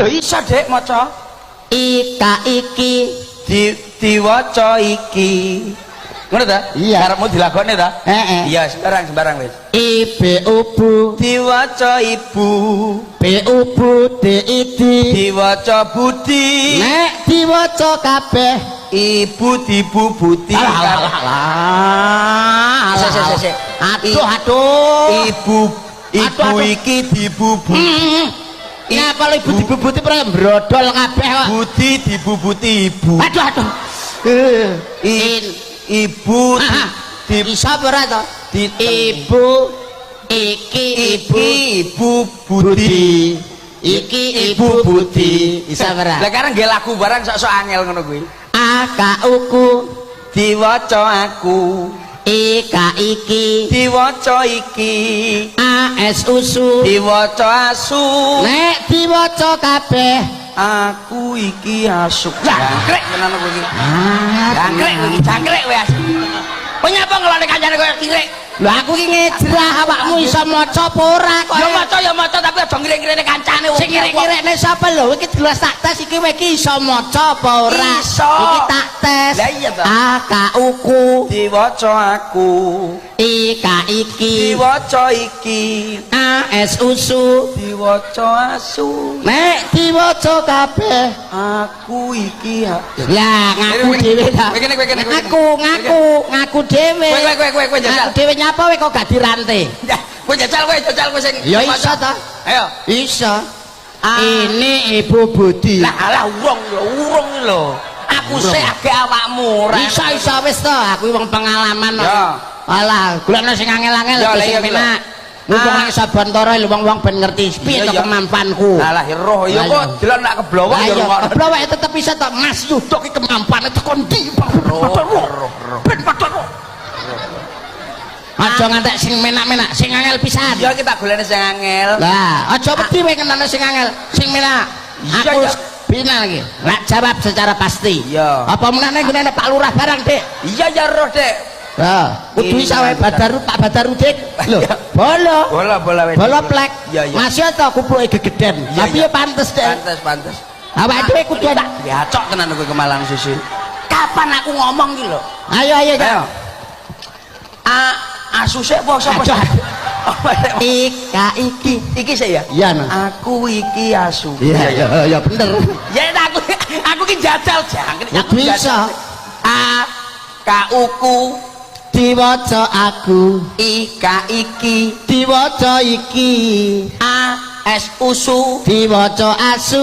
Lho iso Dek maca. Ika iki Diwaca iki. Ngono ta? Iya. Karepmu dilakoni ta? Heeh. Iya, sembarang wis. Ibu Diwaca ibu. Bu Didi Diwaca budi. nek diwaca kabeh Ibu dibubuti. alah aduh Ibu Aduh. iki dibubuti. Nah kalau ibu dibubuti pernah brodol kabeh kok. Budi dibubuti ibu. Aduh Ibu bisa ora to? Ibu iki ibu budi. iki ibu budi bisa ora? Lah karang nggih lagu barang sok-sok angel ngono kuwi. Akauku Diwaca aku. Ika iki Diwaca iki. AS usu Diwaca asu. nek diwaca kabeh Aku iki asuk. Jangkrek tenan kowe iki. Jangkrek kowe iki, jangkrek kowe asuk. Kowe nyapa ngelone kancane kowe kirek? lho aku ki ngejrah awakmu iso maca apa ora kok Ya maca tapi aja ngirik-ngirikne kancane wong. sing ngirik-ngirikne sapa lho iki jelas tak tes iki kowe iki iso maca apa ora Iso. iki tak tes Lah iya to. akauku Diwaca aku. Ika iki Diwaca iki. AS usu Diwaca asu. nek diwaca kabeh Aku iki lah ngaku dhewe ta Kowe kene. ngaku dhewe Kowe jajal. ngaku dhewe nyapa kowe kok gak dirante Kowe jajal kowe sing. ya iso ta Ayo. iso ini ibu Budi Lah alah urung lho. Aku sik agek awakmu ora. iso wis to aku wong pengalaman kok Ya. alah golekno sing angel-angel Ya, sing iya, penak mumpung nang Sabantara lho wong-wong ben ngerti piye to kemampanku Alah roh ya kok delok nak keblowok ya rungokno. keblowok tetep bisa to Mas Yudok iki kemampane teko ndi ben padha aja ngantek sing menak-menak sing angel pisan Ya kita golekne sing angel. lah aja wedi kowe kenane sing angel sing menak Iya, aku iya. bina lagi nak jawab secara pasti Iya. apa menane gune Pak Lurah barang Dik Iya ya roh Dek. lah kudu Ini iso wae bener. Pak Badarudin lho bola Bola plek Iya iya. masih to kupluke gegeden Iya, tapi iya. ya pantes Dik Pantes. awake dhewe kudu Diacok tenan kowe ke Malang susu. Kapan aku ngomong ki lho? ayo Ayo. Asuse apa sapa? Ika Iki sik ya? iya no Aku iki asu. iya bener Ya aku ki jajal jangkrik. ya bisa Kauku diwaca aku Ika iki diwaca iki AS usu diwaca asu